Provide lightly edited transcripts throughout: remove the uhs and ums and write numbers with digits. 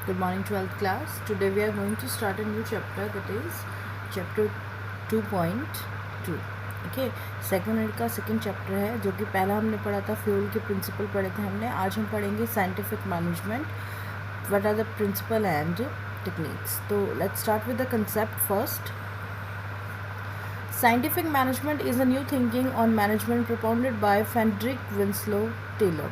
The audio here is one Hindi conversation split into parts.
Good morning 12th class. Today we are going to start a new chapter, that is chapter 2.2. Okay, second unit का सेकेंड चैप्टर है, जो कि पहला हमने पढ़ा था फ्यूल के प्रिंसिपल पढ़े थे हमने. आज हम पढ़ेंगे scientific management, what are the principle and techniques. तो let's start with the concept first. Scientific management is a new thinking on management propounded by Frederick Winslow Taylor.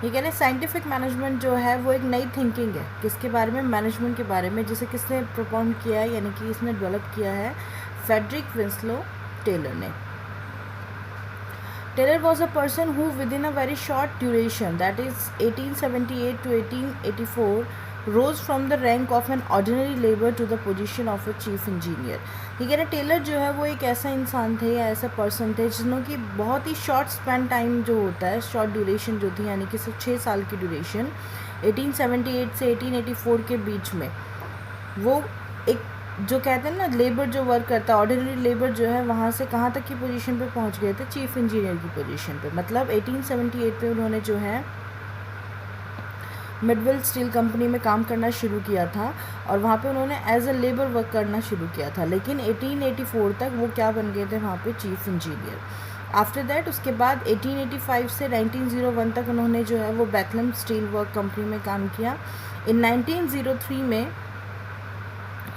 ये कह रहे हैं साइंटिफिक मैनेजमेंट जो है वो एक नई थिंकिंग है. किसके बारे में? मैनेजमेंट के बारे में, जिसे किसने प्रोपाउंड किया है, यानी कि इसने डेवलप किया है फ्रेडरिक विंस्लो टेलर ने. Taylor was a person who within a very short duration, that is 1878 to 1884, rose from the rank of an ordinary labor to the position of a chief engineer. ये कह रहे टेलर जो है वो एक ऐसा इंसान थे या ऐसा पर्सन थे जिन्हों की बहुत ही शॉर्ट स्पेन टाइम जो होता है, शॉर्ट ड्यूरेशन जो थी, यानी कि सिर्फ 6 साल की ड्यूरेशन 1878 से 1884 के बीच में, वो एक जो कहते हैं ना लेबर जो वर्क करता है, ऑर्डिनरी लेबर जो है, वहाँ से कहाँ तक की पोजीशन पे पहुँच गए थे? चीफ इंजीनियर की पोजीशन पे. मतलब 1878 पे उन्होंने जो है मिडवेल स्टील कंपनी में काम करना शुरू किया था और वहाँ पे उन्होंने एज अ लेबर वर्क करना शुरू किया था. लेकिन 1884 तक वो क्या बन गए थे वहाँ पे? Chief engineer. आफ्टर दैट उसके बाद 1885 से 1901 तक उन्होंने जो है वो बैकलम स्टील वर्क कंपनी में काम किया. इन 1903 में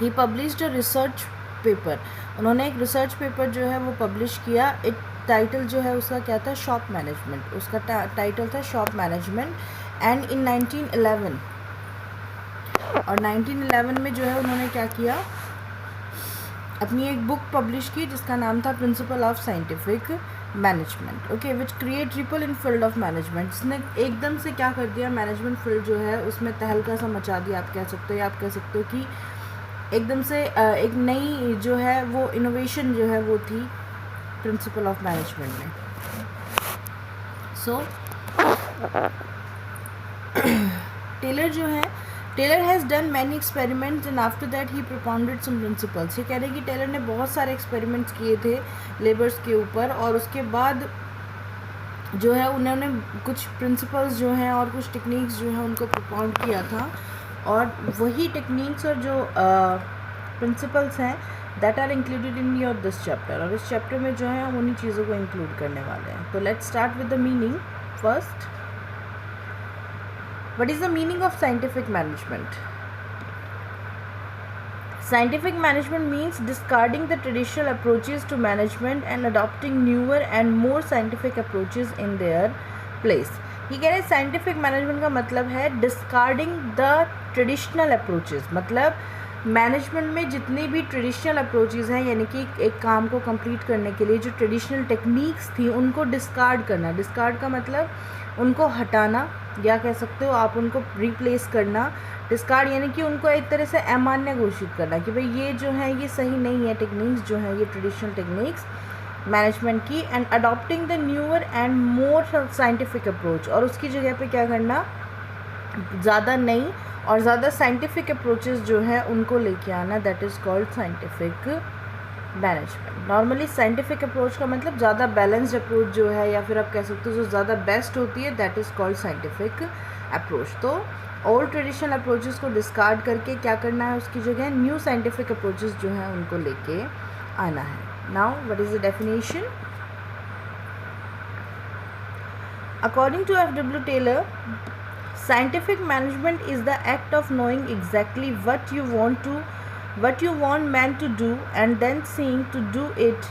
ही पब्लिश्ड अ रिसर्च पेपर. उन्होंने एक रिसर्च पेपर जो है वो पब्लिश किया. इट टाइटल जो है उसका क्या था? Shop management. उसका टाइटल था शॉप मैनेजमेंट. एंड इन 1911 और 1911 में जो है उन्होंने क्या किया? अपनी एक बुक पब्लिश की जिसका नाम था principle of scientific management. Okay, which create triple in field of management. इसने एकदम से क्या कर दिया? मैनेजमेंट फील्ड जो है उसमें तहलका सा मचा दिया, आप कह सकते हो. या आप कह सकते हो कि एकदम से एक नई जो है वो इनोवेशन जो है वो थी प्रिंसिपल ऑफ मैनेजमेंट में. सो टेलर जो है, Taylor has done many experiments and after that he propounded some principles. ये कह रहे हैं कि टेलर ने बहुत सारे एक्सपेरिमेंट्स किए थे लेबर्स के ऊपर और उसके बाद जो है उन्होंने कुछ प्रिंसिपल्स जो हैं और कुछ टेक्निक्स जो हैं उनको प्रोपाउंड किया था. और वही टेक्निक्स और जो प्रिंसिपल्स हैं that are included in your this chapter. और इस चैप्टर में जो है हम उन्हीं चीज़ों को इंक्लूड करने वाले हैं. तो let's start with the meaning first. What is the meaning of scientific management? Scientific management means discarding the traditional approaches to management and adopting newer and more scientific approaches in their place. ये कह रहे हैं साइंटिफिक मैनेजमेंट का मतलब है डिस्कार्डिंग द ट्रेडिशनल अप्रोचेस. मतलब मैनेजमेंट में जितनी भी ट्रेडिशनल अप्रोचेस हैं, यानी कि एक काम को कंप्लीट करने के लिए जो ट्रेडिशनल टेक्निक्स थी उनको डिस्कार्ड करना. डिस्कार्ड का मतलब उनको हटाना, या कह सकते हो आप उनको रिप्लेस करना. डिस्कार्ड यानी कि उनको एक तरह से अमान्य घोषित करना कि भाई ये जो है ये सही नहीं है, टेक्निक्स जो है ये ट्रेडिशनल टेक्निक्स मैनेजमेंट की. And adopting the newer and more scientific approach, और उसकी जगह पे क्या करना? ज़्यादा नई और ज़्यादा साइंटिफिक अप्रोचेस जो है उनको लेके आना. That is called scientific management. Normally scientific approach का मतलब ज़्यादा बैलेंस्ड अप्रोच जो है, या फिर आप कह सकते हो जो ज़्यादा बेस्ट होती है, that is called scientific approach. तो ओल्ड ट्रेडिशनल अप्रोचेस को डिस्कार्ड करके क्या करना है? उसकी जगह न्यू साइंटिफिक अप्रोचेस जो हैं उनको लेके आना है. Now what is the definition? According to F.W. Taylor, scientific management is the act of knowing exactly what you want man to do and then seeing to do it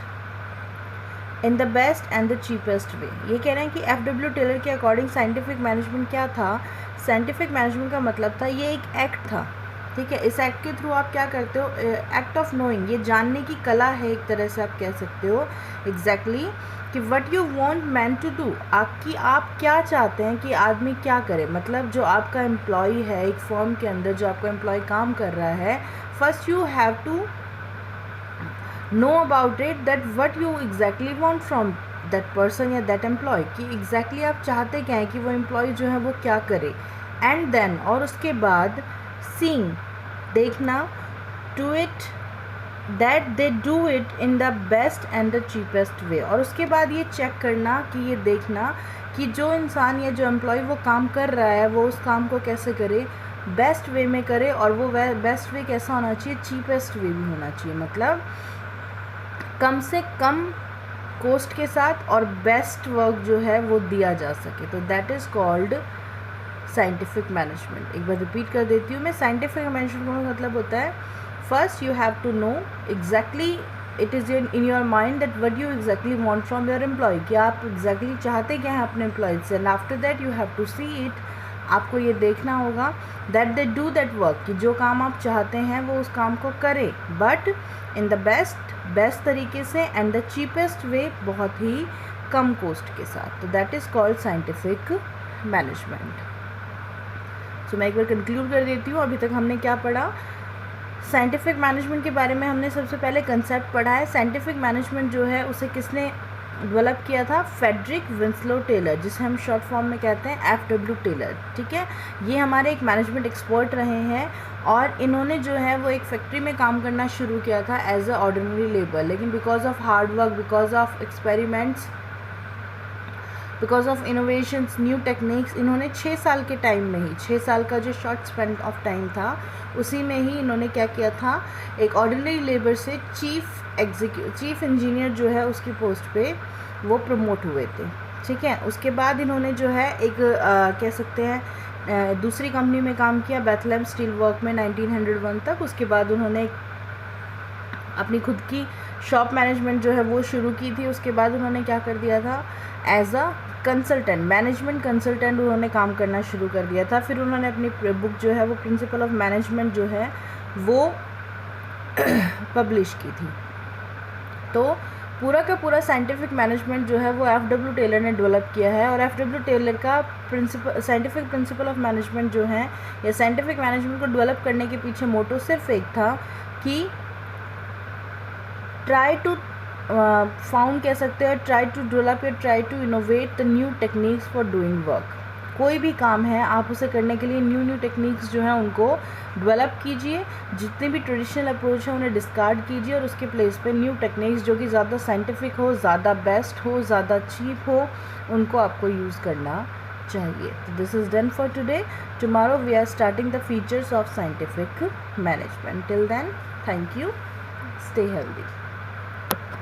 in the best and the cheapest way. ये कह रहे हैं कि F.W. Taylor के अकॉर्डिंग साइंटिफिक मैनेजमेंट क्या था? साइंटिफिक मैनेजमेंट का मतलब था ये एक एक्ट था. ठीक है, इस एक्ट के थ्रू आप क्या करते हो? एक्ट ऑफ नोइंग, ये जानने की कला है एक तरह से, आप कह सकते हो. एग्जैक्टली कि what you want man to do, आप क्या चाहते हैं कि आदमी क्या करे. मतलब जो आपका एम्प्लॉय है एक फर्म के अंदर, जो आपका एम्प्लॉय काम कर रहा है, first you have to know about it that what you exactly want from that person या दैट एम्प्लॉय, कि एग्जैक्टली आप चाहते क्या हैं कि वो एम्प्लॉय जो है वो क्या करे. एंड देन, और उसके बाद सीइंग, देखना, to it that they do it in the best and the cheapest way. और उसके बाद ये चेक करना कि ये देखना कि जो इंसान या जो एम्प्लॉय वो काम कर रहा है वो उस काम को कैसे करे बेस्ट वे में करे, और वो बेस्ट वे कैसा होना चाहिए, चीपेस्ट वे भी होना चाहिए, मतलब कम से कम कॉस्ट के साथ और बेस्ट वर्क जो है वो दिया जा सके। तो that is called scientific management. एक बार रिपीट कर देती हूँ मैं। साइंटिफिक मैनेजमेंट का मतलब होता है, first you have to know exactly, it is in your mind that what you exactly want from your employ, कि आप एग्जैक्टली चाहते क्या हैं अपने एम्प्लॉय से। And after that you have to see it, आपको ये देखना होगा that they do that work, कि जो काम आप चाहते हैं वो उस काम को करे, बट इन द बेस्ट तरीके से, एंड द चीपेस्ट वे, बहुत ही कम कॉस्ट के साथ। तो that is called scientific management. So मैं एक बार कंक्लूड कर देती हूँ। अभी तक हमने क्या पढ़ा, साइंटिफिक मैनेजमेंट के बारे में हमने सबसे पहले कंसेप्ट पढ़ा है। साइंटिफिक मैनेजमेंट जो है उसे किसने डेवलप किया था, फ्रेडरिक विंस्लो टेलर, जिसे हम शॉर्ट फॉर्म में कहते हैं FW टेलर। ठीक है, ये हमारे एक मैनेजमेंट एक्सपर्ट रहे हैं, और इन्होंने जो है वो एक फैक्ट्री में काम करना शुरू किया था एज अ ऑर्डिनरी लेबर, लेकिन because of hard work, because of experiments, because of innovations, new techniques, इन्होंने 6 साल के टाइम में ही, 6 साल का जो शॉर्ट स्पेंड ऑफ टाइम था उसी में ही इन्होंने क्या किया था, एक ऑर्डिनरी लेबर से चीफ इंजीनियर जो है उसकी पोस्ट पे वो प्रमोट हुए थे। ठीक है, उसके बाद इन्होंने जो है एक कह सकते हैं दूसरी कंपनी में काम किया, बेथलेहम स्टील वर्क में 1901 तक। उसके बाद उन्होंने अपनी खुद की शॉप मैनेजमेंट जो है वो शुरू की थी। उसके बाद उन्होंने क्या कर दिया था, as a consultant, management consultant उन्होंने काम करना शुरू कर दिया था। फिर उन्होंने अपनी बुक जो है वो प्रिंसिपल ऑफ मैनेजमेंट जो है वो पब्लिश की थी। तो पूरा का पूरा साइंटिफिक मैनेजमेंट जो है वो FW टेलर ने डेवलप किया है, और FW टेलर का साइंटिफिक प्रिंसिपल ऑफ मैनेजमेंट जो है, या साइंटिफिक मैनेजमेंट को डेवलप करने के पीछे मोटो सिर्फ एक था कि ट्राई टू फाउंड कह सकते हैं, ट्राई टू डेवलप या try to innovate the new techniques for doing work. कोई भी काम है आप उसे करने के लिए न्यू टेक्निक्स जो हैं उनको डेवलप कीजिए, जितने भी ट्रेडिशनल अप्रोच है उन्हें डिस्कार्ड कीजिए, और उसके प्लेस पे न्यू टेक्निक्स जो कि ज़्यादा साइंटिफिक हो, ज़्यादा बेस्ट हो, ज़्यादा चीप हो, उनको आपको यूज़ करना चाहिए। तो this is done for today. Tomorrow we are starting the features of scientific management. Till then, thank you, stay healthy.